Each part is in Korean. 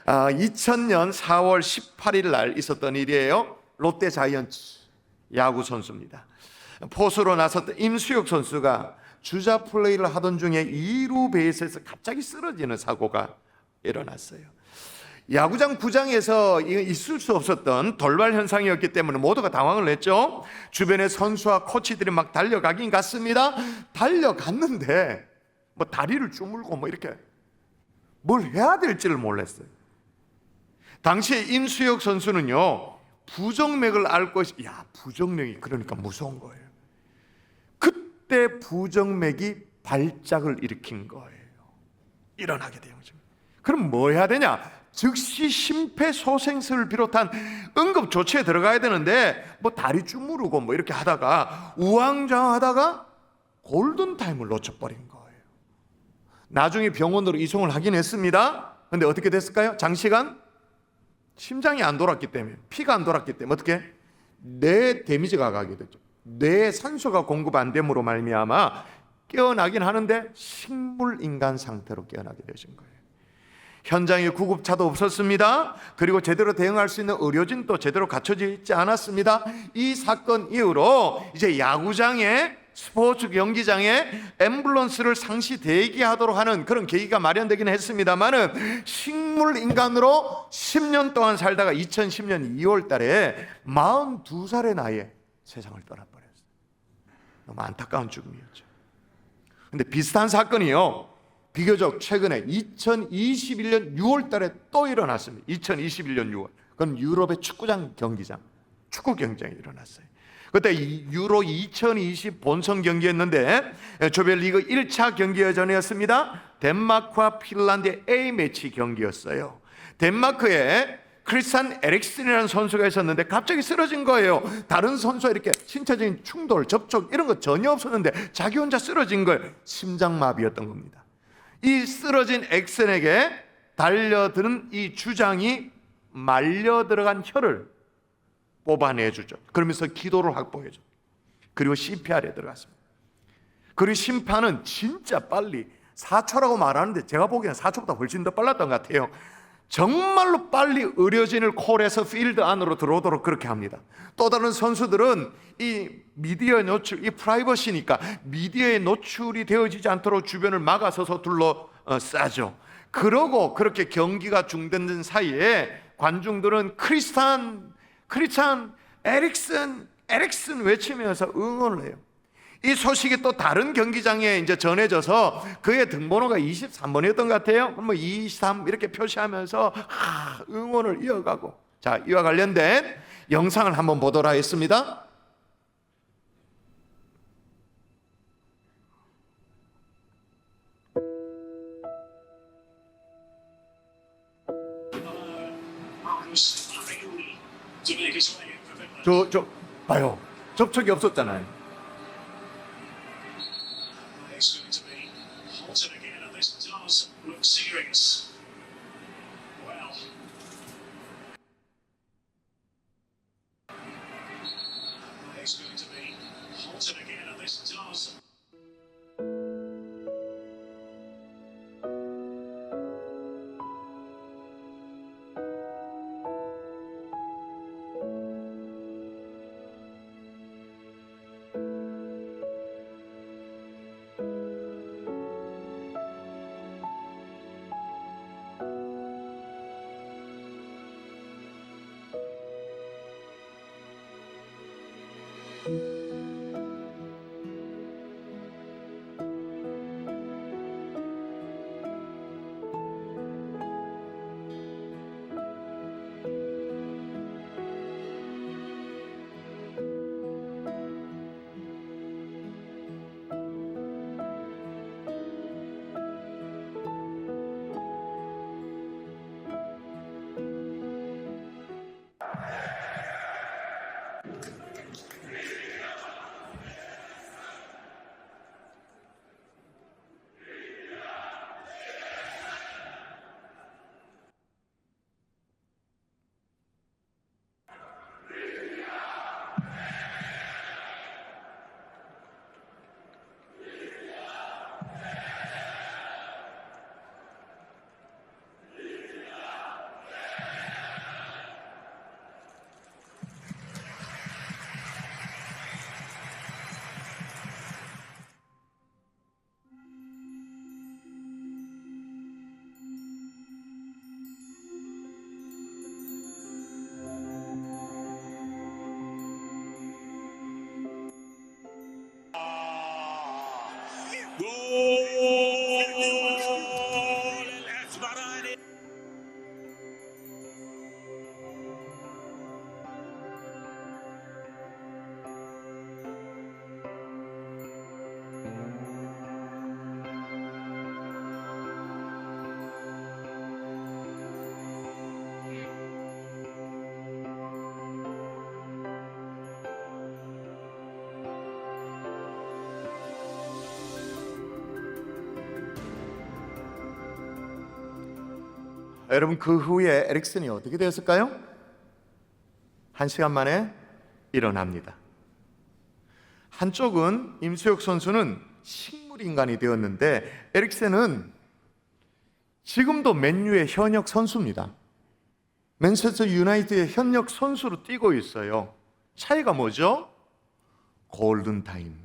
2000년 4월 18일 날 있었던 일이에요. 롯데 자이언츠 야구 선수입니다. 포수로 나섰던 임수혁 선수가 주자 플레이를 하던 중에 2루 베이스에서 갑자기 쓰러지는 사고가 일어났어요. 야구장 구장에서 있을 수 없었던 돌발 현상이었기 때문에 모두가 당황을 했죠. 주변의 선수와 코치들이 막 달려가긴 갔습니다. 달려갔는데 뭐 다리를 주물고 뭐 이렇게 뭘 해야 될지를 몰랐어요. 당시에 임수혁 선수는요, 부정맥을 앓고 부정맥이 그러니까 무서운 거예요. 그때 부정맥이 발작을 일으킨 거예요. 일어나게 되는 거죠. 그럼 뭐 해야 되냐? 즉시 심폐소생술을 비롯한 응급 조치에 들어가야 되는데 뭐 다리 주무르고 뭐 이렇게 하다가 우왕좌왕하다가 골든타임을 놓쳐버린 거예요. 나중에 병원으로 이송을 하긴 했습니다. 근데 어떻게 됐을까요? 장시간 심장이 안 돌았기 때문에, 피가 안 돌았기 때문에 어떻게? 뇌 데미지가 가게 되죠. 뇌에 산소가 공급 안 됨으로 말미암아 깨어나긴 하는데 식물인간 상태로 깨어나게 되신 거예요. 현장에 구급차도 없었습니다. 그리고 제대로 대응할 수 있는 의료진도 제대로 갖춰져 있지 않았습니다. 이 사건 이후로 이제 야구장에, 스포츠 경기장에 앰뷸런스를 상시 대기하도록 하는 그런 계기가 마련되긴 했습니다만은 식물인간으로 10년 동안 살다가 2010년 2월 달에 42살의 나이에 세상을 떠나버렸어요. 너무 안타까운 죽음이었죠. 근데 비슷한 사건이요, 비교적 최근에 2021년 6월 달에 또 일어났습니다. 2021년 6월. 그건 유럽의 축구장 경기장, 축구 경기장이 일어났어요. 그때 유로 2020 본선 경기였는데 조별리그 1차 경기 여전이었습니다. 덴마크와 핀란드의 A매치 경기였어요. 덴마크에 크리스찬 에릭슨이라는 선수가 있었는데 갑자기 쓰러진 거예요. 다른 선수와 이렇게 신체적인 충돌, 접촉 이런 거 전혀 없었는데 자기 혼자 쓰러진 거예요. 심장마비였던 겁니다. 이 쓰러진 엑슨에게 달려드는 이 주장이 말려 들어간 혀를 뽑아내주죠. 그러면서 기도를 확보해줘. 그리고 CPR에 들어갔습니다. 그리고 심판은 진짜 빨리, 4초라고 말하는데 제가 보기에는 4초보다 훨씬 더 빨랐던 것 같아요. 정말로 빨리 의료진을 콜해서 필드 안으로 들어오도록 그렇게 합니다. 또 다른 선수들은 이 미디어의 노출, 이 프라이버시니까 미디어에 노출이 되어지지 않도록 주변을 막아서서 둘러싸죠. 그러고 그렇게 경기가 중단된 사이에 관중들은 크리스찬 에릭슨 외치면서 응원을 해요. 이 소식이 또 다른 경기장에 이제 전해져서 그의 등번호가 23번이었던 것 같아요. 뭐 23 이렇게 표시하면서 응원을 이어가고, 자, 이와 관련된 영상을 한번 보도록 하겠습니다. 저 봐요. 접촉이 없었잖아요. 여러분 그 후에 에릭슨이 어떻게 되었을까요? 1시간 만에 일어납니다. 한쪽은 임수혁 선수는 식물인간이 되었는데 에릭슨은 지금도 맨유의 현역 선수입니다. 맨체스터 유나이티드의 현역 선수로 뛰고 있어요. 차이가 뭐죠? 골든타임.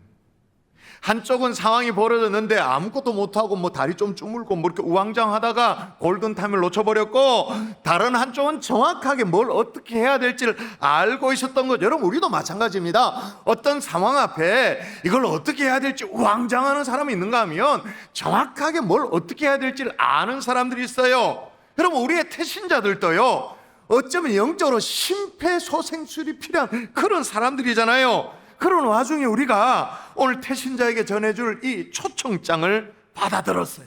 한쪽은 상황이 벌어졌는데 아무것도 못하고 뭐 다리 좀 주물고 뭐 이렇게 우왕좌왕하다가 골든타임을 놓쳐버렸고, 다른 한쪽은 정확하게 뭘 어떻게 해야 될지를 알고 있었던 거죠. 여러분 우리도 마찬가지입니다. 어떤 상황 앞에 이걸 어떻게 해야 될지 우왕좌왕하는 사람이 있는가 하면 정확하게 뭘 어떻게 해야 될지를 아는 사람들이 있어요. 여러분 우리의 태신자들도요, 어쩌면 영적으로 심폐소생술이 필요한 그런 사람들이잖아요. 그런 와중에 우리가 오늘 태신자에게 전해줄 이 초청장을 받아들었어요.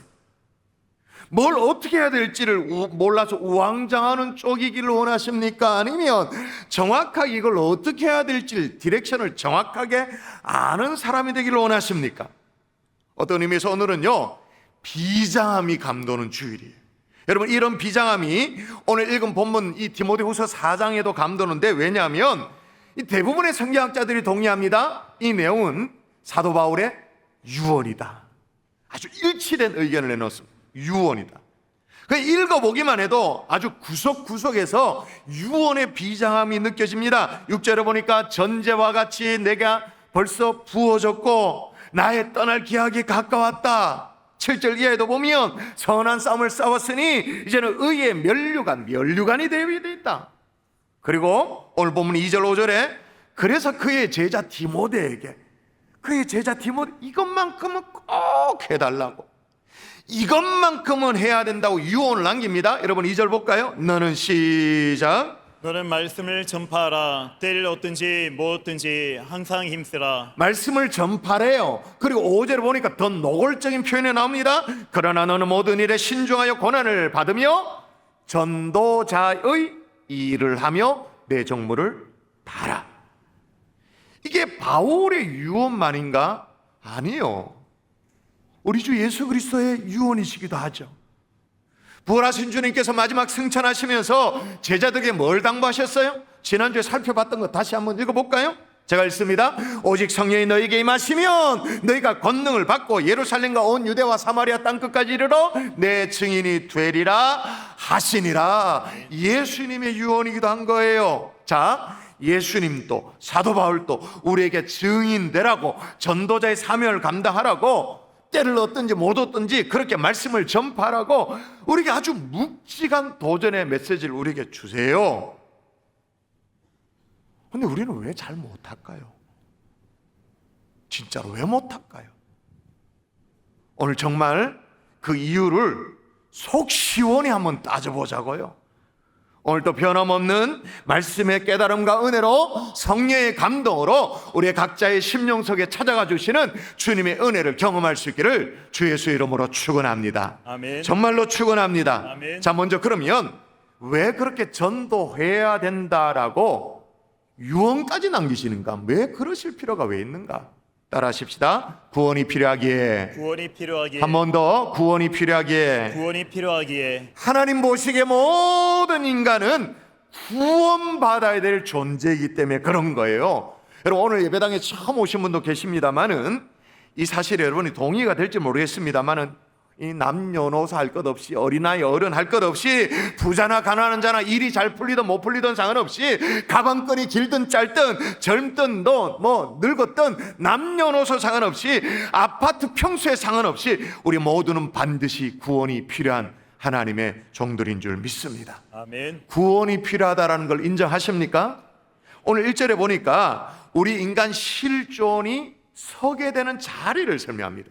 뭘 어떻게 해야 될지를 몰라서 우왕좌왕하는 쪽이기를 원하십니까? 아니면 정확하게 이걸 어떻게 해야 될지 디렉션을 정확하게 아는 사람이 되기를 원하십니까? 어떤 의미에서 오늘은요, 비장함이 감도는 주일이에요. 여러분 이런 비장함이 오늘 읽은 본문 이 디모데후서 4장에도 감도는데, 왜냐하면 이 대부분의 성경학자들이 동의합니다. 이 내용은 사도 바울의 유언이다. 아주 일치된 의견을 내놓습니다. 유언이다. 그 읽어보기만 해도 아주 구석구석에서 유언의 비장함이 느껴집니다. 6절에 보니까 전제와 같이 내가 벌써 부어졌고 나의 떠날 기약이 가까웠다. 7절 이하에도 보면 선한 싸움을 싸웠으니 이제는 의의 면류관이 되어 있다. 그리고 오늘 보면 2절 5절에 그래서 그의 제자 디모데에게, 그의 제자 디모데 이것만큼은 꼭 해달라고, 이것만큼은 해야 된다고 유언을 남깁니다. 여러분 2절 볼까요? 너는 시작. 너는 말씀을 전파하라. 때를 얻든지 못 얻든지 항상 힘쓰라. 말씀을 전파래요. 그리고 5절에 보니까 더 노골적인 표현이 나옵니다. 그러나 너는 모든 일에 신중하여 고난을 받으며 전도자의 일을 하며 내 정무를 다하라. 이게 바울의 유언만인가? 아니요, 우리 주 예수 그리스도의 유언이시기도 하죠. 부활하신 주님께서 마지막 승천하시면서 제자들에게 뭘 당부하셨어요? 지난주에 살펴봤던 거 다시 한번 읽어볼까요? 제가 읽습니다. 오직 성령이 너희에게 임하시면 너희가 권능을 받고 예루살렘과 온 유대와 사마리아 땅끝까지 이르러 내 증인이 되리라 하시니라. 예수님의 유언이기도 한 거예요. 자, 예수님도 사도 바울도 우리에게 증인되라고, 전도자의 사명을 감당하라고, 때를 얻든지 못 얻든지 그렇게 말씀을 전파하라고 우리에게 아주 묵직한 도전의 메시지를 우리에게 주세요. 근데 우리는 왜 잘 못할까요? 진짜로 왜 못할까요? 오늘 정말 그 이유를 속 시원히 한번 따져보자고요. 오늘도 변함없는 말씀의 깨달음과 은혜로 성령의 감동으로 우리의 각자의 심령 속에 찾아가 주시는 주님의 은혜를 경험할 수 있기를 주 예수 이름으로 축원합니다. 아멘. 정말로 축원합니다. 아멘. 자, 먼저 그러면 왜 그렇게 전도해야 된다라고 유언까지 남기시는가? 왜 그러실 필요가 왜 있는가? 따라하십시다. 구원이 필요하기에. 구원이 필요하기에. 한 번 더. 구원이 필요하기에. 구원이 필요하기에. 하나님 보시기에 모든 인간은 구원받아야 될 존재이기 때문에 그런 거예요. 여러분 오늘 예배당에 처음 오신 분도 계십니다만은 이 사실에 여러분이 동의가 될지 모르겠습니다만은 이 남녀노소 할 것 없이, 어린아이 어른 할 것 없이, 부자나 가난한 자나 일이 잘 풀리든 못 풀리든 상관없이, 가방끈이 길든 짧든 젊든 뭐 늙었든 남녀노소 상관없이, 아파트 평수에 상관없이 우리 모두는 반드시 구원이 필요한 하나님의 종들인 줄 믿습니다. 아멘. 구원이 필요하다라는 걸 인정하십니까? 오늘 1절에 보니까 우리 인간 실존이 서게 되는 자리를 설명합니다.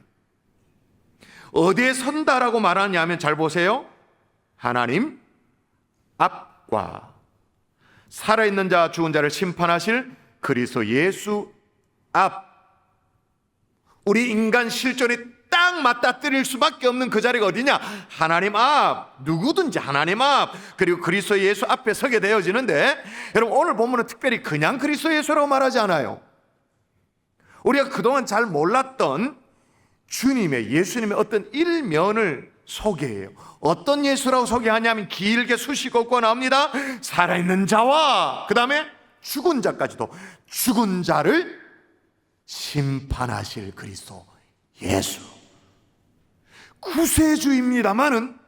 어디에 선다라고 말하냐면 잘 보세요. 하나님 앞과 살아있는 자 죽은 자를 심판하실 그리스도 예수 앞. 우리 인간 실존이 딱 맞닥뜨릴 수밖에 없는 그 자리가 어디냐? 하나님 앞. 누구든지 하나님 앞, 그리고 그리스도 예수 앞에 서게 되어지는데, 여러분 오늘 본문은 특별히 그냥 그리스도 예수라고 말하지 않아요. 우리가 그동안 잘 몰랐던 주님의, 예수님의 어떤 일면을 소개해요. 어떤 예수라고 소개하냐면 길게 수시 걷고 나옵니다. 살아있는 자와 그 다음에 죽은 자까지도, 죽은 자를 심판하실 그리스도 예수. 구세주입니다마는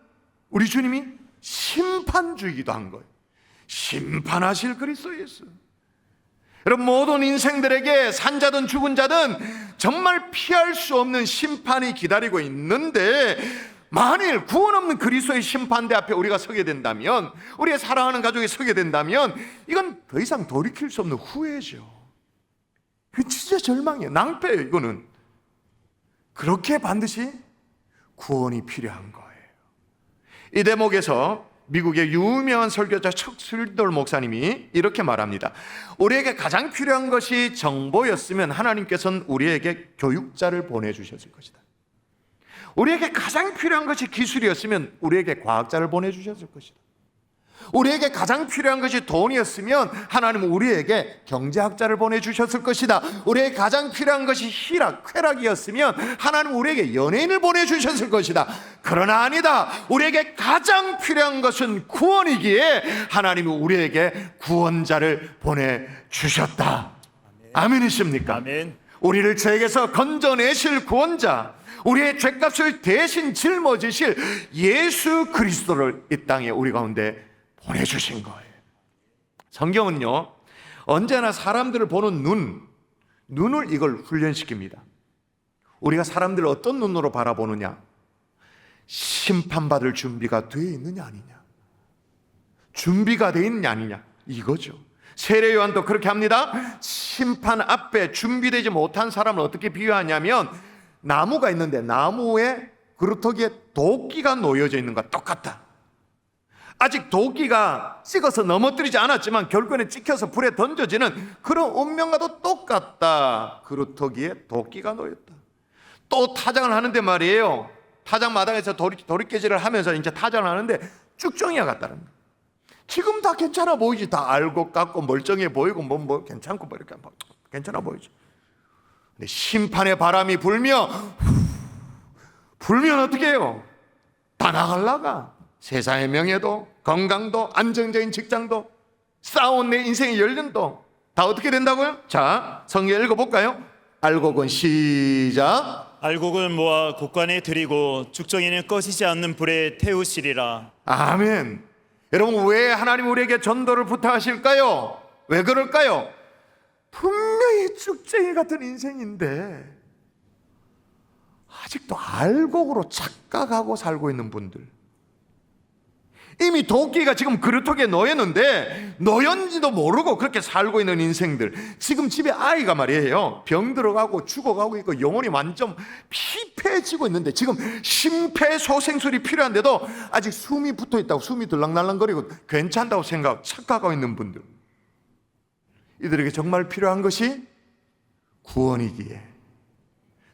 우리 주님이 심판주이기도 한 거예요. 심판하실 그리스도 예수. 여러분, 모든 인생들에게 산자든 죽은 자든 정말 피할 수 없는 심판이 기다리고 있는데, 만일 구원 없는 그리스도의 심판대 앞에 우리가 서게 된다면, 우리의 사랑하는 가족이 서게 된다면, 이건 더 이상 돌이킬 수 없는 후회죠. 그 진짜 절망이에요. 낭패예요. 이거는. 그렇게 반드시 구원이 필요한 거예요. 이 대목에서 미국의 유명한 설교자 척 스윈돌 목사님이 이렇게 말합니다. 우리에게 가장 필요한 것이 정보였으면 하나님께서는 우리에게 교육자를 보내주셨을 것이다. 우리에게 가장 필요한 것이 기술이었으면 우리에게 과학자를 보내주셨을 것이다. 우리에게 가장 필요한 것이 돈이었으면 하나님은 우리에게 경제학자를 보내주셨을 것이다. 우리에게 가장 필요한 것이 쾌락이었으면 하나님은 우리에게 연예인을 보내주셨을 것이다. 그러나 아니다. 우리에게 가장 필요한 것은 구원이기에 하나님은 우리에게 구원자를 보내주셨다. 아멘이십니까? 아멘. 우리를 죄에게서 건져내실 구원자, 우리의 죄값을 대신 짊어지실 예수 그리스도를 이 땅에 우리 가운데 보내주신 거예요. 성경은요, 언제나 사람들을 보는 눈을 이걸 훈련시킵니다. 우리가 사람들을 어떤 눈으로 바라보느냐? 심판받을 준비가 되어 있느냐 아니냐? 준비가 되어 있느냐 아니냐? 이거죠. 세례 요한도 그렇게 합니다. 심판 앞에 준비되지 못한 사람을 어떻게 비유하냐면, 나무가 있는데 나무에 그루터기에 도끼가 놓여져 있는 것과 똑같다. 아직 도끼가 찍어서 넘어뜨리지 않았지만 결국에는 찍혀서 불에 던져지는 그런 운명과도 똑같다. 그루터기에 도끼가 놓였다. 또 타장을 하는데 말이에요, 타장 마당에서 도리깨질을 하면서 이제 타장을 하는데 쭉정이와 같다는 거예요. 지금 다 괜찮아 보이지. 다 알고 깎고 멀쩡해 보이고 뭐 괜찮고 뭐 이렇게 괜찮아 보이죠. 근데 심판의 바람이 불면 어떻게 해요? 다 나갈라가. 세상의 명예도, 건강도, 안정적인 직장도, 쌓아온 내 인생의 연륜도 다 어떻게 된다고요? 자, 성경 읽어볼까요? 알곡은 시작. 알곡은 모아 곡간에 들이고 죽정이는 꺼지지 않는 불에 태우시리라. 아멘. 여러분, 왜 하나님 우리에게 전도를 부탁하실까요? 왜 그럴까요? 분명히 쭉쟁이 같은 인생인데 아직도 알곡으로 착각하고 살고 있는 분들, 이미 도끼가 지금 그루터기에 놓였는지도 모르고 그렇게 살고 있는 인생들, 지금 집에 아이가 말이에요, 병 들어가고 죽어가고 있고 영혼이 완전 피폐해지고 있는데 지금 심폐소생술이 필요한데도 아직 숨이 붙어있다고, 숨이 들락날락거리고 괜찮다고 착각하고 있는 분들, 이들에게 정말 필요한 것이 구원이기에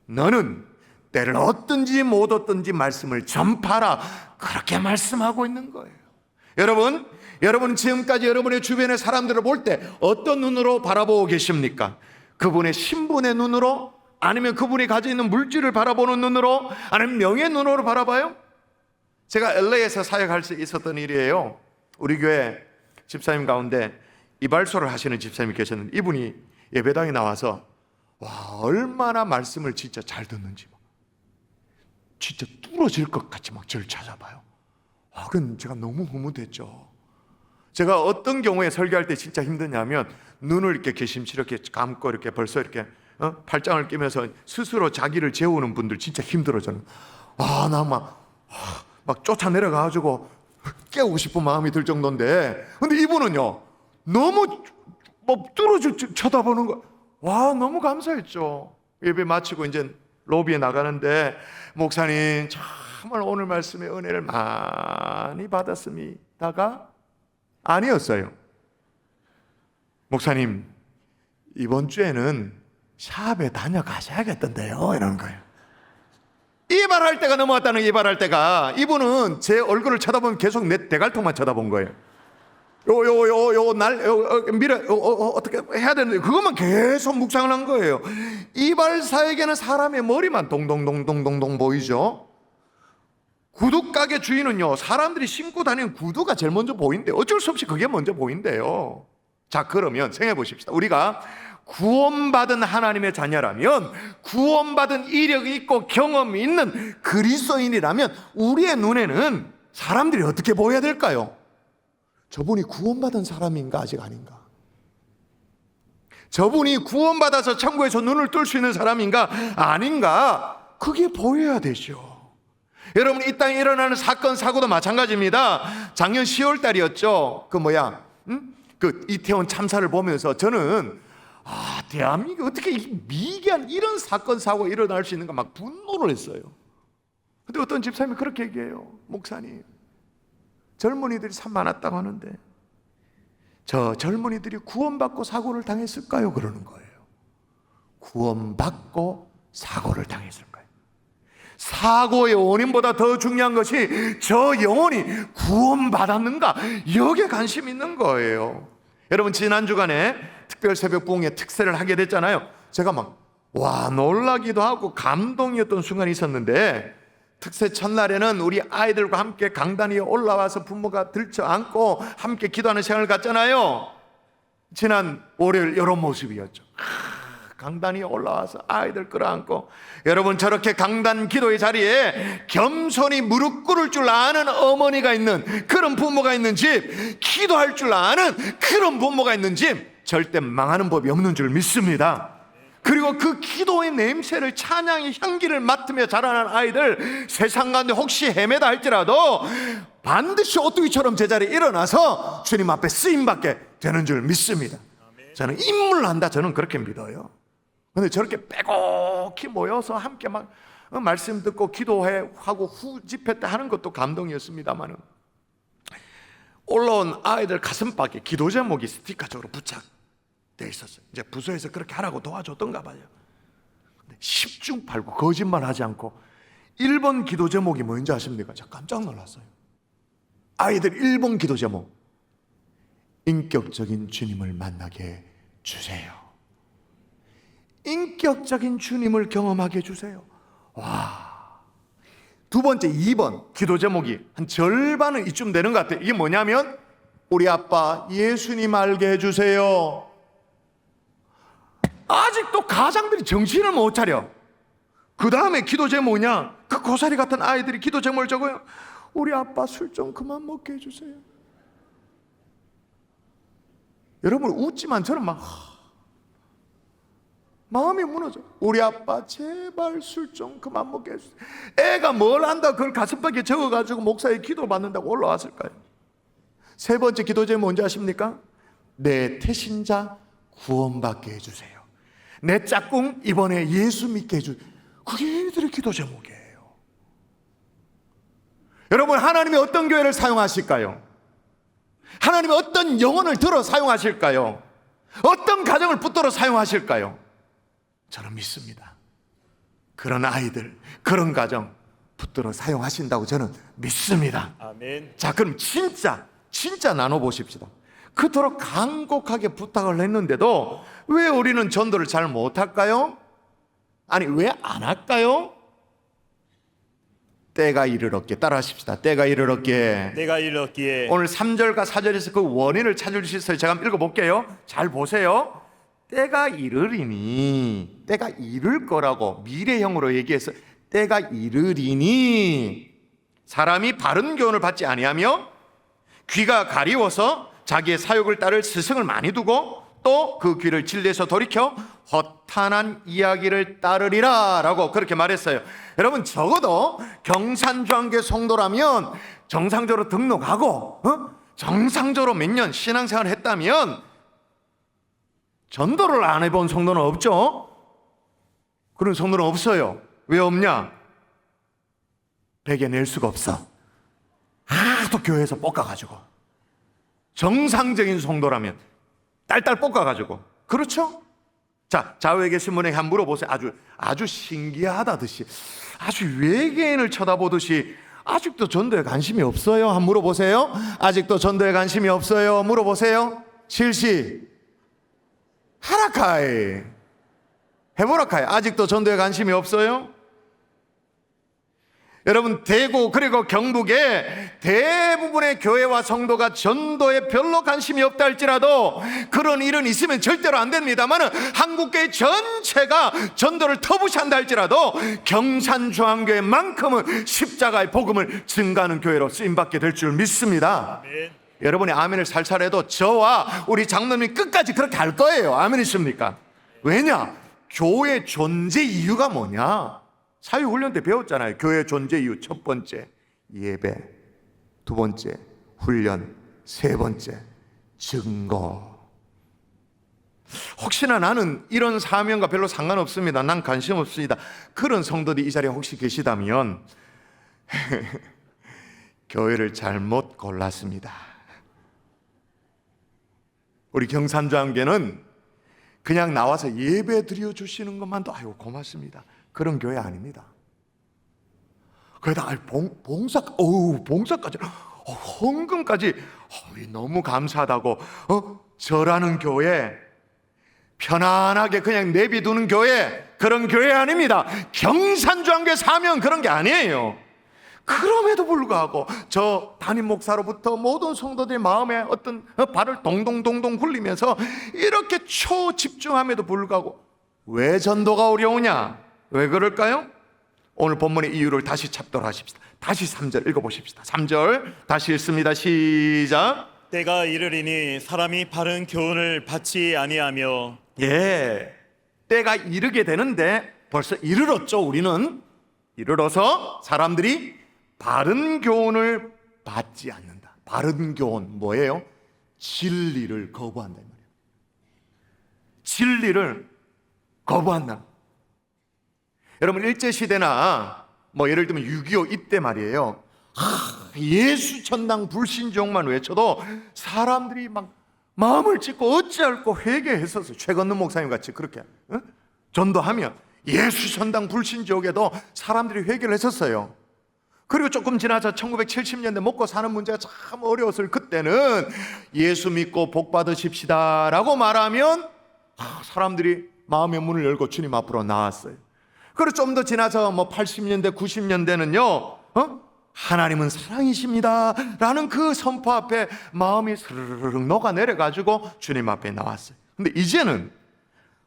너는 때를 얻든지 못 얻든지 말씀을 전파하라, 그렇게 말씀하고 있는 거예요. 여러분 지금까지 여러분의 주변의 사람들을 볼 때 어떤 눈으로 바라보고 계십니까? 그분의 신분의 눈으로? 아니면 그분이 가지고 있는 물질을 바라보는 눈으로? 아니면 명예의 눈으로 바라봐요? 제가 LA에서 사역할 수 있었던 일이에요. 우리 교회 집사님 가운데 이발소를 하시는 집사님이 계셨는데, 이분이 예배당에 나와서 얼마나 말씀을 진짜 잘 듣는지 진짜 뚫어질 것 같이 저를 찾아봐요. 그건 제가 너무 흐뭇했죠. 제가 어떤 경우에 설교할 때 진짜 힘드냐면, 눈을 이렇게 개심치 이렇게 감고 이렇게 벌써 이렇게 팔짱을 끼면서 스스로 자기를 재우는 분들 진짜 힘들어. 저는 나 막 쫓아내려가가지고 깨우고 싶은 마음이 들 정도인데, 근데 이분은요 너무 뚫어져 쳐다보는 거, 너무 감사했죠. 예배 마치고 이제 로비에 나가는데, 목사님 정말 오늘 말씀에 은혜를 많이 받았습니다가 아니었어요. 목사님 이번 주에는 샵에 다녀가셔야겠던데요, 이러는 거예요. 이발할 때가 넘어왔다는, 이발할 때가. 이분은 제 얼굴을 쳐다보면 계속 내 대갈통만 쳐다본 거예요. 어떻게 해야 되는데 그것만 계속 묵상을 한 거예요. 이발사에게는 사람의 머리만 동동동동동동 보이죠. 구두 가게 주인은요, 사람들이 신고 다니는 구두가 제일 먼저 보인대요. 어쩔 수 없이 그게 먼저 보인대요. 자, 그러면 생각해 보십시다. 우리가 구원받은 하나님의 자녀라면, 구원받은 이력이 있고 경험이 있는 그리스도인이라면 우리의 눈에는 사람들이 어떻게 보여야 될까요? 저분이 구원받은 사람인가 아직 아닌가? 저분이 구원받아서 천국에서 눈을 뜰 수 있는 사람인가 아닌가? 그게 보여야 되죠. 여러분, 이 땅에 일어나는 사건 사고도 마찬가지입니다. 작년 10월 달이었죠. 그 이태원 참사를 보면서 저는 대한민국이 어떻게 미개한 이런 사건 사고가 일어날 수 있는가 막 분노를 했어요. 근데 어떤 집사님이 그렇게 얘기해요. 목사님, 젊은이들이 참 많았다고 하는데 저 젊은이들이 구원받고 사고를 당했을까요? 그러는 거예요. 구원받고 사고를 당했을 거예요. 사고의 원인보다 더 중요한 것이 저 영혼이 구원받았는가, 여기에 관심 있는 거예요. 여러분, 지난 주간에 특별 새벽 부흥회 특세를 하게 됐잖아요. 제가 놀라기도 하고 감동이었던 순간이 있었는데, 특세 첫날에는 우리 아이들과 함께 강단 위에 올라와서 부모가 들쳐 안고 함께 기도하는 시간을 갖잖아요. 지난 월요일 이런 모습이었죠. 강단 위에 올라와서 아이들 끌어안고, 여러분, 저렇게 강단 기도의 자리에 겸손히 무릎 꿇을 줄 아는 어머니가 있는 그런 부모가 있는 집, 기도할 줄 아는 그런 부모가 있는 집, 절대 망하는 법이 없는 줄 믿습니다. 그리고 그 기도의 냄새를, 찬양의 향기를 맡으며 자라난 아이들, 세상 가운데 혹시 헤매다 할지라도 반드시 오뚜기처럼 제자리에 일어나서 주님 앞에 쓰임받게 되는 줄 믿습니다. 저는 인물난다, 저는 그렇게 믿어요. 근데 저렇게 빼곡히 모여서 함께 말씀 듣고 기도하고 후 집회 때 하는 것도 감동이었습니다만, 올라온 아이들 가슴팍에 기도 제목이 스티커적으로 부착돼 있었어요. 이제 부서에서 그렇게 하라고 도와줬던가 봐요. 10중팔구 거짓말하지 않고 1번 기도 제목이 뭔지 아십니까? 제가 깜짝 놀랐어요. 아이들 1번 기도 제목, 인격적인 주님을 만나게 주세요. 인격적인 주님을 경험하게 해주세요. 두 번째 2번 기도 제목이 한 절반은 이쯤 되는 것 같아요. 이게 뭐냐면, 우리 아빠 예수님 알게 해주세요. 아직도 가장들이 정신을 못 차려. 그 다음에 기도 제목 뭐냐? 그 고사리 같은 아이들이 기도 제목을 적어요. 우리 아빠 술 좀 그만 먹게 해주세요. 여러분, 웃지만 저는 마음이 무너져. 우리 아빠 제발 술 좀 그만 먹게 해주세요. 애가 뭘 한다 그걸 가슴팍에 적어가지고 목사의 기도 받는다고 올라왔을까요? 세 번째 기도 제목 뭔지 아십니까? 내 태신자 구원받게 해주세요. 내 짝꿍 이번에 예수 믿게 해주세요. 그게 이들의 기도 제목이에요. 여러분, 하나님이 어떤 교회를 사용하실까요? 하나님이 어떤 영혼을 들어 사용하실까요? 어떤 가정을 붙들어 사용하실까요? 저는 믿습니다. 그런 아이들, 그런 가정 붙들어 사용하신다고 저는 믿습니다. 아멘. 자, 그럼 진짜 나눠보십시다. 그토록 간곡하게 부탁을 했는데도 왜 우리는 전도를 잘 못할까요? 아니, 왜 안 할까요? 때가 이르렀기에, 따라하십시다. 때가 이르렀기에. 내가 이르렀기에. 오늘 3절과 4절에서 그 원인을 찾아주실 수 있어요. 제가 한번 읽어볼게요. 잘 보세요. 때가 이르리니, 때가 이를 거라고 미래형으로 얘기해서 때가 이르리니 사람이 바른 교훈을 받지 아니하며 귀가 가리워서 자기의 사욕을 따를 스승을 많이 두고 또 그 귀를 진리에서 돌이켜 허탄한 이야기를 따르리라 라고 그렇게 말했어요. 여러분, 적어도 경산중앙교회 성도라면 정상적으로 등록하고 정상적으로 몇 년 신앙생활을 했다면 전도를 안 해본 성도는 없죠? 그런 성도는 없어요. 왜 없냐? 베개낼 수가 없어. 하도 교회에서 볶아가지고. 정상적인 성도라면 딸딸 볶아가지고. 그렇죠? 자, 좌우에 계신 분에게 한번 물어보세요. 아주 신기하다듯이, 아주 외계인을 쳐다보듯이 아직도 전도에 관심이 없어요? 한번 물어보세요. 아직도 전도에 관심이 없어요? 물어보세요. 실시 하라카이 해보라카이. 아직도 전도에 관심이 없어요? 여러분, 대구 그리고 경북에 대부분의 교회와 성도가 전도에 별로 관심이 없다 할지라도 그런 일은 있으면 절대로 안 됩니다만, 한국교회 전체가 전도를 터부시한다 할지라도 경산중앙교회만큼은 십자가의 복음을 증가하는 교회로 쓰임받게 될 줄 믿습니다. 아멘. 여러분이 아멘을 살살 해도 저와 우리 장로님이 끝까지 그렇게 할 거예요. 아멘이십니까? 왜냐? 교회 존재 이유가 뭐냐? 사회훈련 때 배웠잖아요. 교회 존재 이유. 첫 번째, 예배. 두 번째, 훈련. 세 번째, 증거. 혹시나 나는 이런 사명과 별로 상관없습니다. 난 관심 없습니다. 그런 성도들이 이 자리에 혹시 계시다면 교회를 잘못 골랐습니다. 우리 경산장교는 그냥 나와서 예배 드려 주시는 것만도 아유 고맙습니다. 그런 교회 아닙니다. 거기다 봉사까지, 헌금까지, 너무 감사하다고 절하는 교회, 편안하게 그냥 내비두는 교회, 그런 교회 아닙니다. 경산중앙교회 사명 그런 게 아니에요. 그럼에도 불구하고 저 담임 목사로부터 모든 성도들의 마음에 어떤 발을 동동동동 굴리면서 이렇게 초집중함에도 불구하고 왜 전도가 어려우냐? 왜 그럴까요? 오늘 본문의 이유를 다시 찾도록 하십시다. 다시 3절 읽어보십시다. 3절 다시 읽습니다. 시작. 때가 이르리니 사람이 바른 교훈을 받지 아니하며. 예, 때가 이르게 되는데 벌써 이르렀죠. 우리는 이르러서 사람들이 바른 교훈을 받지 않는다. 바른 교훈 뭐예요? 진리를 거부한다 말이에요. 진리를 거부한다. 여러분, 일제시대나 예를 들면 6.25 이때 말이에요. 예수 천당 불신종만 외쳐도 사람들이 막 마음을 찢고 어찌할꼬 회개했었어요. 최건능 목사님 같이 그렇게 전도하면 예수 천당 불신족에도 사람들이 회개를 했었어요. 그리고 조금 지나서 1970년대 먹고 사는 문제가 참 어려웠을 그때는 예수 믿고 복 받으십시다 라고 말하면 사람들이 마음의 문을 열고 주님 앞으로 나왔어요. 그리고 좀 더 지나서 80년대 90년대는요 하나님은 사랑이십니다 라는 그 선포 앞에 마음이 스르르륵 녹아내려가지고 주님 앞에 나왔어요. 근데 이제는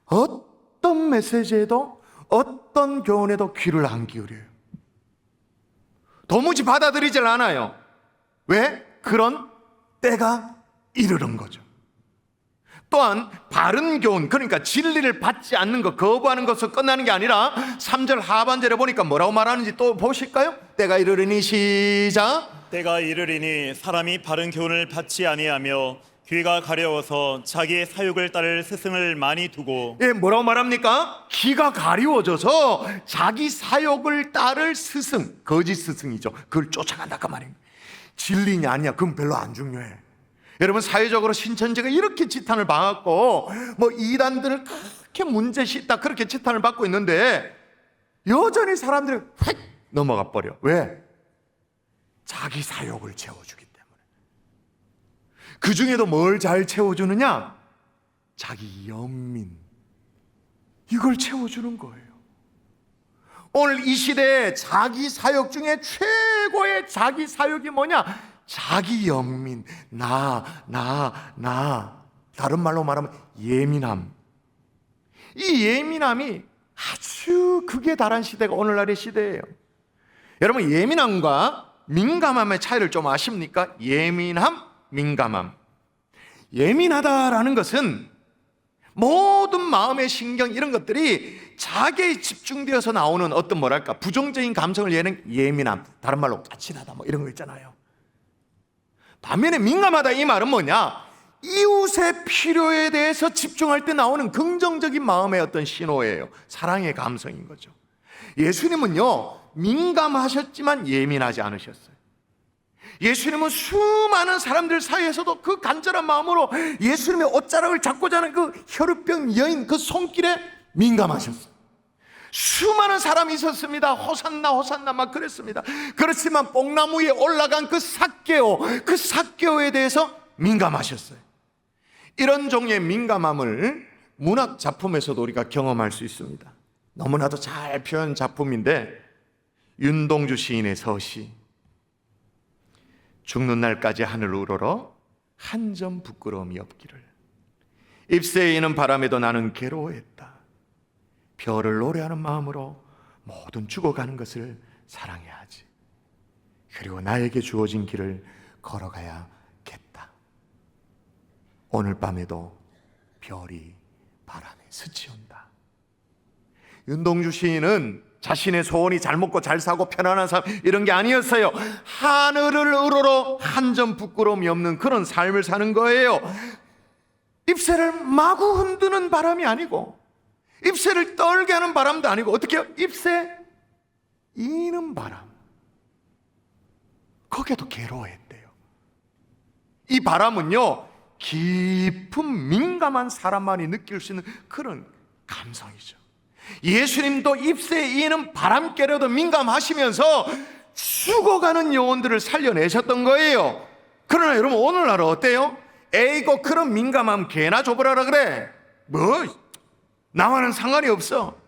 어떤 메시지에도 어떤 교훈에도 귀를 안 기울여요. 도무지 받아들이질 않아요. 왜? 그런 때가 이르는 거죠. 또한 바른 교훈, 그러니까 진리를 받지 않는 것, 거부하는 것으로 끝나는 게 아니라 3절 하반절에 보니까 뭐라고 말하는지 또 보실까요? 때가 이르리니 시작. 때가 이르리니 사람이 바른 교훈을 받지 아니하며 귀가 가려워서 자기의 사욕을 따를 스승을 많이 두고. 예, 뭐라고 말합니까? 귀가 가리워져서 자기 사욕을 따를 스승, 거짓 스승이죠. 그걸 쫓아간다 그 말입니다. 진리냐 아니냐 그건 별로 안 중요해. 여러분, 사회적으로 신천지가 이렇게 지탄을 받고 이단들을 그렇게 문제시다 그렇게 지탄을 받고 있는데 여전히 사람들이 휙 넘어가 버려. 왜? 자기 사욕을 채워주기 때문에. 그 중에도 뭘 잘 채워주느냐? 자기 연민, 이걸 채워주는 거예요. 오늘 이 시대에 자기 사욕 중에 최고의 자기 사욕이 뭐냐? 자기 연민, 나. 다른 말로 말하면 예민함. 이 예민함이 아주 극에 달한 시대가 오늘날의 시대예요. 여러분, 예민함과 민감함의 차이를 좀 아십니까? 예민함, 민감함. 예민하다라는 것은 모든 마음의 신경 이런 것들이 자기에 집중되어서 나오는 어떤 부정적인 감성을 얘는 예민함, 다른 말로 까칠하다 이런 거 있잖아요. 반면에 민감하다 이 말은 뭐냐? 이웃의 필요에 대해서 집중할 때 나오는 긍정적인 마음의 어떤 신호예요. 사랑의 감성인 거죠. 예수님은요 민감하셨지만 예민하지 않으셨어요. 예수님은 수많은 사람들 사이에서도 그 간절한 마음으로 예수님의 옷자락을 잡고자 하는 그 혈루병 여인 그 손길에 민감하셨어요. 수많은 사람이 있었습니다. 호산나 호산나 막 그랬습니다. 그렇지만 뽕나무 위에 올라간 그 삭개오에 대해서 민감하셨어요. 이런 종류의 민감함을 문학 작품에서도 우리가 경험할 수 있습니다. 너무나도 잘 표현 작품인데 윤동주 시인의 서시, 죽는 날까지 하늘 우러러 한 점 부끄러움이 없기를. 잎새에 이는 바람에도 나는 괴로워했다. 별을 노래하는 마음으로 모든 죽어가는 것을 사랑해야지. 그리고 나에게 주어진 길을 걸어가야겠다. 오늘 밤에도 별이 바람에 스치온다. 윤동주 시인은 자신의 소원이 잘 먹고 잘 사고 편안한 삶 이런 게 아니었어요. 하늘을 우러러 한 점 부끄러움이 없는 그런 삶을 사는 거예요. 잎새를 마구 흔드는 바람이 아니고, 잎새를 떨게 하는 바람도 아니고, 어떻게 해요? 잎새 이는 바람, 거기에도 괴로워했대요. 이 바람은요, 깊은 민감한 사람만이 느낄 수 있는 그런 감성이죠. 예수님도 잎새에 이는 바람결에도 민감하시면서 죽어가는 영혼들을 살려내셨던 거예요. 그러나 여러분, 오늘날은 어때요? 에이고, 그런 민감함 개나 줘보라라 그래. 뭐 나와는 상관이 없어.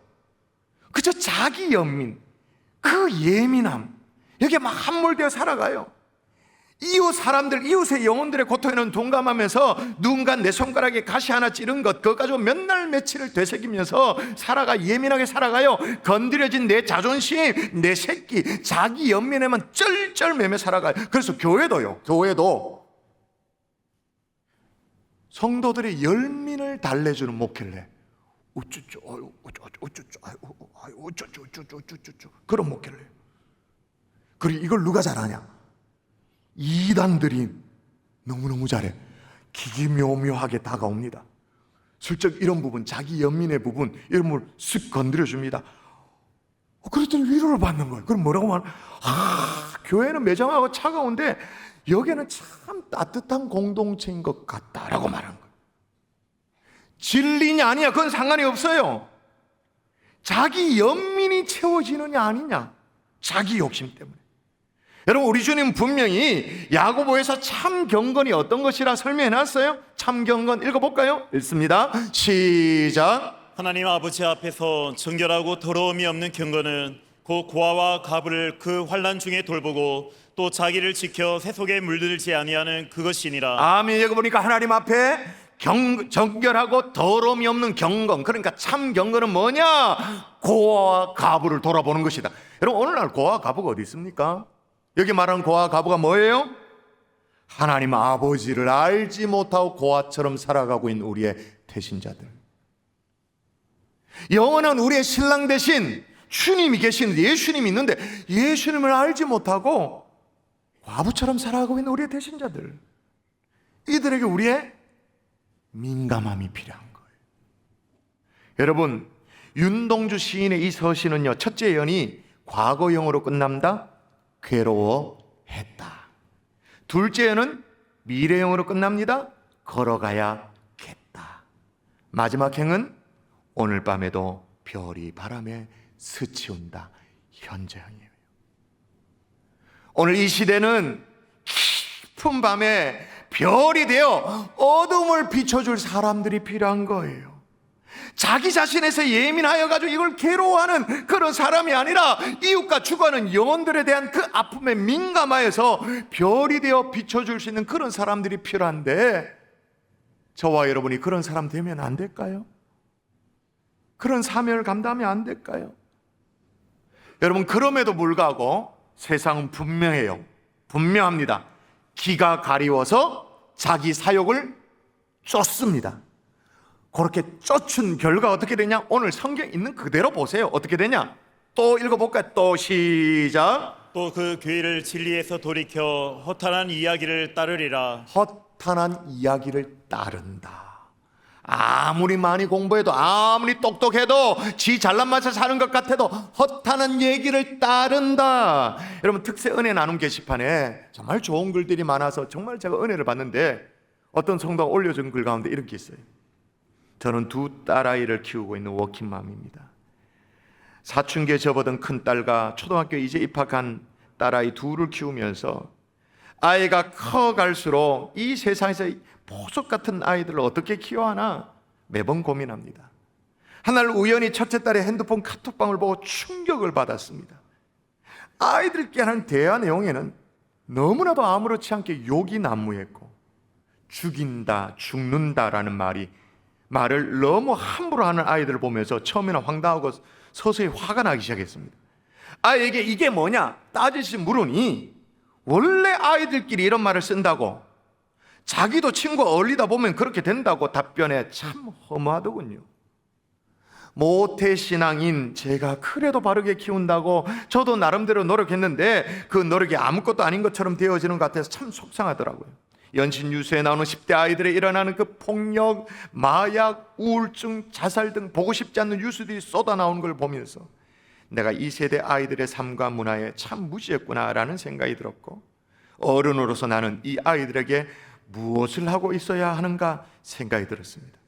그저 자기 연민, 그 예민함, 여기에 막 함몰되어 살아가요. 이웃 사람들, 이웃의 영혼들의 고통에는 동감하면서 누군가 내 손가락에 가시 하나 찌른 것, 그거 가지고 몇 날 며칠을 되새기면서 예민하게 살아가요. 건드려진 내 자존심, 내 새끼, 자기 연민에만 쩔쩔매며 살아가요. 그래서 교회도 성도들의 열민을 달래주는 목회를 해. 우쭈쭈, 우쭈쭈, 우쭈쭈, 그런 목회를 해요. 그리고 이걸 누가 잘하냐? 이단들이 너무너무 잘해. 기기묘묘하게 다가옵니다. 슬쩍 이런 부분, 자기 연민의 부분, 이런 걸 쓱 건드려줍니다. 그랬더니 위로를 받는 거예요. 그럼 뭐라고 말하면, 교회는 매정하고 차가운데 여기는 참 따뜻한 공동체인 것 같다라고 말하는 거예요. 진리냐 아니냐 그건 상관이 없어요. 자기 연민이 채워지느냐 아니냐, 자기 욕심 때문에. 여러분, 우리 주님 분명히 야고보에서 참 경건이 어떤 것이라 설명해놨어요. 참 경건 읽어볼까요? 읽습니다. 시작. 하나님 아버지 앞에서 정결하고 더러움이 없는 경건은 곧 고아와 가부를 그 환난 중에 돌보고 또 자기를 지켜 세속에 물들지 아니하는 그것이니라. 아멘. 여기 보니까 하나님 앞에 정결하고 더러움이 없는 경건, 그러니까 참 경건은 뭐냐? 고아와 가부를 돌아보는 것이다. 여러분, 오늘날 고아와 가부가 어디 있습니까? 여기 말하는 고아와 가부가 뭐예요? 하나님 아버지를 알지 못하고 고아처럼 살아가고 있는 우리의 대신자들. 영원한 우리의 신랑 대신 주님이 계시는데, 예수님이 있는데 예수님을 알지 못하고 과부처럼 살아가고 있는 우리의 대신자들, 이들에게 우리의 민감함이 필요한 거예요. 여러분, 윤동주 시인의 이 서시는요, 첫째 예언이 과거형으로 끝납니다. 괴로워했다. 둘째 예언은 미래형으로 끝납니다. 걸어가야겠다. 마지막 행은 오늘 밤에도 별이 바람에 스치온다. 현재형이에요. 오늘 이 시대는 깊은 밤에 별이 되어 어둠을 비춰줄 사람들이 필요한 거예요. 자기 자신에서 예민하여 가지고 이걸 괴로워하는 그런 사람이 아니라 이웃과 죽어가는 영혼들에 대한 그 아픔에 민감하여서 별이 되어 비춰줄 수 있는 그런 사람들이 필요한데, 저와 여러분이 그런 사람 되면 안 될까요? 그런 사명을 감당하면 안 될까요? 여러분, 그럼에도 불구하고 세상은 분명합니다. 기가 가리워서 자기 사욕을 쫓습니다. 그렇게 쫓은 결과 어떻게 되냐? 오늘 성경 있는 그대로 보세요. 어떻게 되냐? 또 읽어볼까요? 또 시작. 또 그 교회를 진리에서 돌이켜 허탄한 이야기를 따르리라. 허탄한 이야기를 따른다. 아무리 많이 공부해도, 아무리 똑똑해도, 지 잘난 맛에 사는 것 같아도 허탄한 얘기를 따른다. 여러분, 특세 은혜 나눔 게시판에 정말 좋은 글들이 많아서 정말 제가 은혜를 받는데, 어떤 성도가 올려준 글 가운데 이렇게 있어요. 저는 두 딸아이를 키우고 있는 워킹맘입니다. 사춘기에 접어든 큰딸과 초등학교 이제 입학한 딸아이 둘을 키우면서 아이가 커갈수록 이 세상에서 보석 같은 아이들을 어떻게 키워하나 매번 고민합니다. 한날 우연히 첫째 딸의 핸드폰 카톡방을 보고 충격을 받았습니다. 아이들께 하는 대화 내용에는 너무나도 아무렇지 않게 욕이 난무했고 죽인다, 죽는다라는 말을 너무 함부로 하는 아이들을 보면서 처음에는 황당하고 서서히 화가 나기 시작했습니다. 아이에게 이게 뭐냐 따지시 물으니 원래 아이들끼리 이런 말을 쓴다고, 자기도 친구가 어울리다 보면 그렇게 된다고 답변해. 참 허무하더군요. 모태신앙인 제가 그래도 바르게 키운다고 저도 나름대로 노력했는데 그 노력이 아무것도 아닌 것처럼 되어지는 것 같아서 참 속상하더라고요. 연신 뉴스에 나오는 10대 아이들에 일어나는 그 폭력, 마약, 우울증, 자살 등 보고 싶지 않는 뉴스들이 쏟아나오는 걸 보면서 내가 이 세대 아이들의 삶과 문화에 참 무지했구나라는 생각이 들었고, 어른으로서 나는 이 아이들에게 무엇을 하고 있어야 하는가 생각이 들었습니다.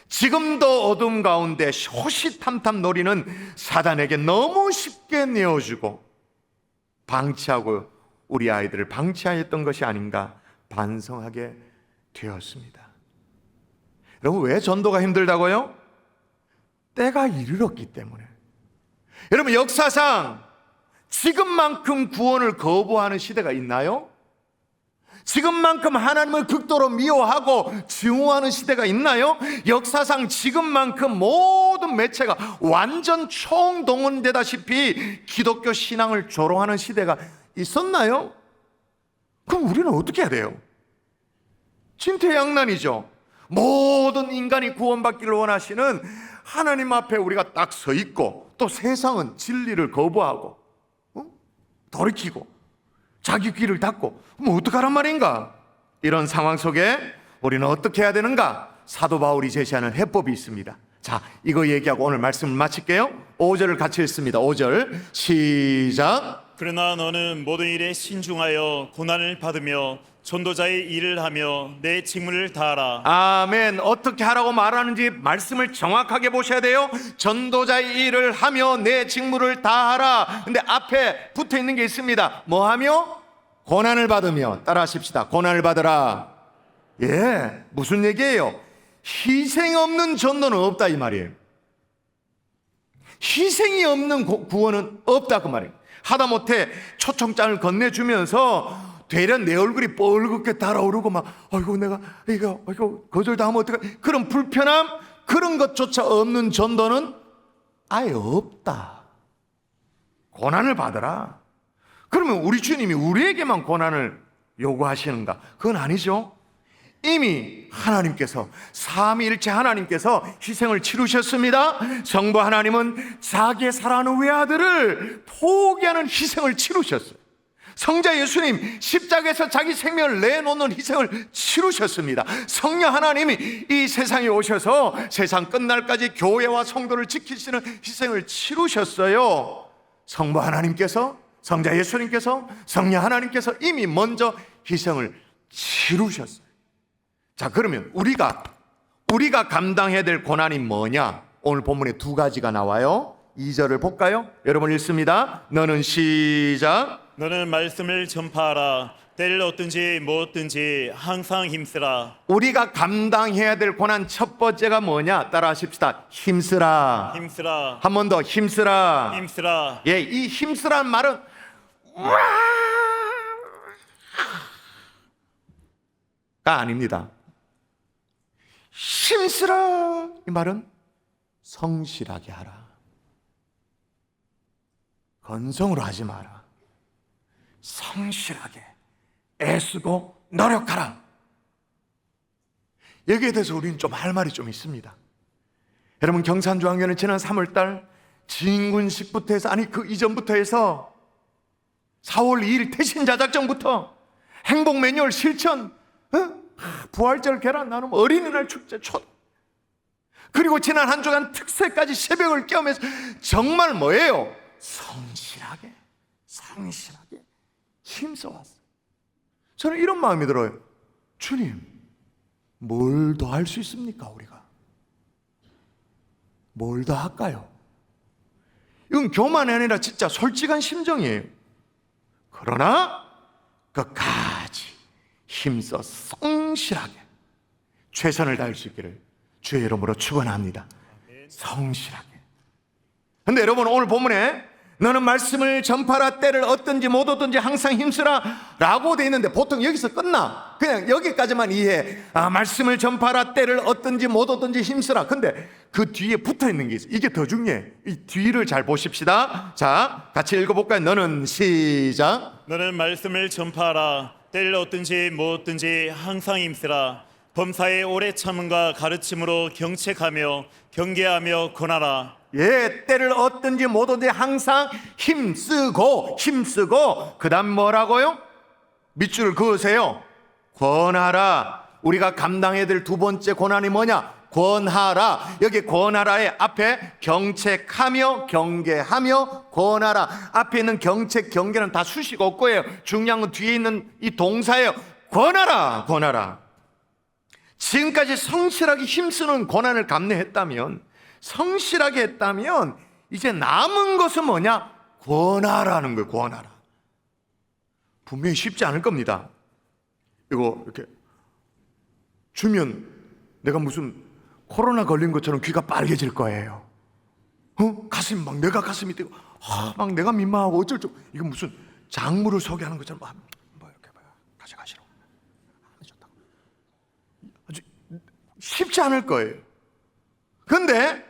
지금도 어둠 가운데 호시탐탐 노리는 사단에게 너무 쉽게 내어주고 방치하고 우리 아이들을 방치하였던 것이 아닌가 반성하게 되었습니다. 여러분, 왜 전도가 힘들다고요? 때가 이르렀기 때문에. 여러분, 역사상 지금만큼 구원을 거부하는 시대가 있나요? 지금만큼 하나님을 극도로 미워하고 증오하는 시대가 있나요? 역사상 지금만큼 모든 매체가 완전 총동원되다시피 기독교 신앙을 조롱하는 시대가 있었나요? 그럼 우리는 어떻게 해야 돼요? 진퇴양난이죠. 모든 인간이 구원받기를 원하시는 하나님 앞에 우리가 딱 서 있고, 또 세상은 진리를 거부하고 돌이키고 자기 귀를 닫고, 그럼 어떡하란 말인가? 이런 상황 속에 우리는 어떻게 해야 되는가? 사도 바울이 제시하는 해법이 있습니다. 자, 이거 얘기하고 오늘 말씀을 마칠게요. 5절을 같이 읽습니다. 5절 시작. 그러나 너는 모든 일에 신중하여 고난을 받으며 전도자의 일을 하며 내 직무를 다하라. 아멘. 어떻게 하라고 말하는지 말씀을 정확하게 보셔야 돼요. 전도자의 일을 하며 내 직무를 다하라. 근데 앞에 붙어 있는 게 있습니다. 뭐 하며? 고난을 받으며. 따라 하십시다. 고난을 받으라. 예, 무슨 얘기예요? 희생 없는 전도는 없다 이 말이에요. 희생이 없는 구원은 없다 그 말이에요. 하다못해 초청장을 건네주면서 되려 내 얼굴이 뻘겋게 달아오르고 막 아이고 내가 이거 거절당하면 어떡해, 그런 불편함, 그런 것조차 없는 전도는 아예 없다. 고난을 받으라. 그러면 우리 주님이 우리에게만 고난을 요구하시는가? 그건 아니죠. 이미 하나님께서, 삼위일체 하나님께서 희생을 치르셨습니다. 성부 하나님은 자기의 사랑하는 외아들을 포기하는 희생을 치르셨어요. 성자 예수님 십자가에서 자기 생명을 내놓는 희생을 치르셨습니다. 성령 하나님이 이 세상에 오셔서 세상 끝날까지 교회와 성도를 지키시는 희생을 치르셨어요. 성부 하나님께서, 성자 예수님께서, 성령 하나님께서 이미 먼저 희생을 치르셨어요. 자, 그러면 우리가 감당해야 될 고난이 뭐냐? 오늘 본문에 두 가지가 나와요. 2절을 볼까요? 여러분 읽습니다. 너는 시작. 너는 말씀을 전파하라. 때를 얻든지 못 얻든지 항상 힘쓰라. 우리가 감당해야 될 고난 첫 번째가 뭐냐? 따라 하십시다. 힘쓰라. 힘쓰라. 한 번 더 힘쓰라. 힘쓰라. 예, 이 힘쓰라는 말은 가 아닙니다. 힘쓰라 이 말은 성실하게 하라. 건성으로 하지 마라. 성실하게 애쓰고 노력하라. 여기에 대해서 우리는 좀 할 말이 좀 있습니다. 여러분, 경산중앙교회는 지난 3월달 진군식부터 해서, 아니 그 이전부터 해서 4월 2일 태신자작전부터 행복 매뉴얼 실천, 부활절 계란 나눔, 어린이날 축제, 그리고 지난 한 주간 특세까지 새벽을 깨우면서 정말 뭐예요? 성실하게 힘써왔어요. 저는 이런 마음이 들어요. 주님, 뭘 더 할 수 있습니까? 우리가 뭘 더 할까요? 이건 교만이 아니라 진짜 솔직한 심정이에요. 그러나 끝까지 힘써 성실하게 최선을 다할 수 있기를 주의 이름으로 축원합니다. 성실하게. 근데 여러분, 오늘 본문에 너는 말씀을 전파라. 때를 얻든지 못 얻든지 항상 힘쓰라 라고 돼 있는데 보통 여기서 끝나. 그냥 여기까지만 이해해. 말씀을 전파라. 때를 얻든지 못 얻든지 힘쓰라. 근데 그 뒤에 붙어 있는 게 있어. 이게 더 중요해. 이 뒤를 잘 보십시다. 자, 같이 읽어볼까요? 너는 시작. 너는 말씀을 전파하라. 때를 얻든지 못 얻든지 항상 힘쓰라. 범사에 오래 참음과 가르침으로 경책하며 경계하며 권하라. 예, 때를 얻든지 못 얻든지 항상 힘쓰고 그 다음 뭐라고요? 밑줄을 그으세요. 권하라. 우리가 감당해야 될 두 번째 권한이 뭐냐? 권하라. 여기 권하라의 앞에 경책하며 경계하며 권하라. 앞에 있는 경책 경계는 다 수식 없고예요. 중요한 건 뒤에 있는 이 동사예요. 권하라. 지금까지 성실하게 힘쓰는 권한을 감내했다면, 성실하게 했다면 이제 남은 것은 뭐냐? 권하라는 거예요. 권하라. 분명히 쉽지 않을 겁니다. 이거 이렇게 주면 내가 무슨 코로나 걸린 것처럼 귀가 빨개질 거예요. 가슴이 막 내가 가슴이 뛰고 막 내가 민망하고 어쩔 줄. 이거 무슨 작물을 소개하는 것처럼 뭐 이렇게 봐요. 가져가시라고. 아주 쉽지 않을 거예요. 근데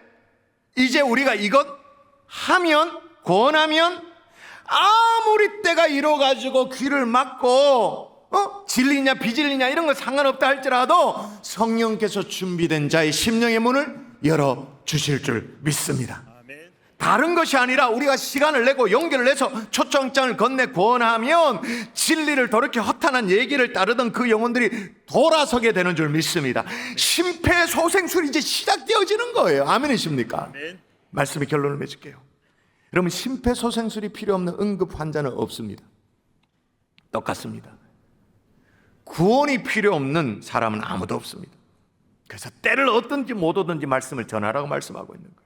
이제 우리가 이것 하면, 권하면 아무리 때가 이뤄가지고 귀를 막고 진리냐 비진리냐 이런 거 상관없다 할지라도 성령께서 준비된 자의 심령의 문을 열어주실 줄 믿습니다. 아멘. 다른 것이 아니라 우리가 시간을 내고 용기를 내서 초청장을 건네 권하면 진리를 돌이켜 허탄한 얘기를 따르던 그 영혼들이 돌아서게 되는 줄 믿습니다. 심폐소생술이 이제 시작되어지는 거예요. 아멘이십니까? 아멘. 말씀의 결론을 맺을게요. 여러분, 심폐소생술이 필요 없는 응급 환자는 없습니다. 똑같습니다. 구원이 필요 없는 사람은 아무도 없습니다. 그래서 때를 얻든지 못 얻든지 말씀을 전하라고 말씀하고 있는 거예요.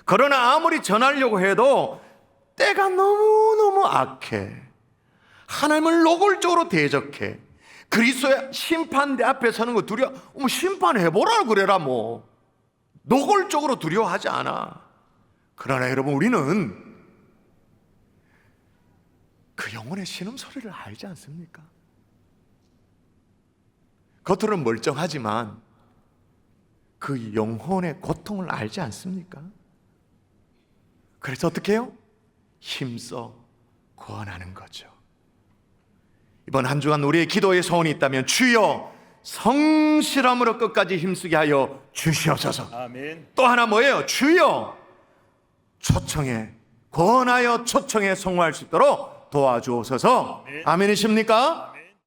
그러나 아무리 전하려고 해도 때가 너무너무 악해. 하나님을 노골적으로 대적해. 그리스도의 심판대 앞에 서는 거 두려워. 심판해보라 그래라 뭐. 노골적으로 두려워하지 않아. 그러나 여러분, 우리는 그 영혼의 신음소리를 알지 않습니까? 겉으로는 멀쩡하지만 그 영혼의 고통을 알지 않습니까? 그래서 어떻게 해요? 힘써 구원하는 거죠. 이번 한 주간 우리의 기도의 소원이 있다면 주여 성실함으로 끝까지 힘쓰게 하여 주시옵소서. 아멘. 또 하나 뭐예요? 주여 초청에 권하여 초청에 성공할 수 있도록 도와주옵소서. 아멘이십니까?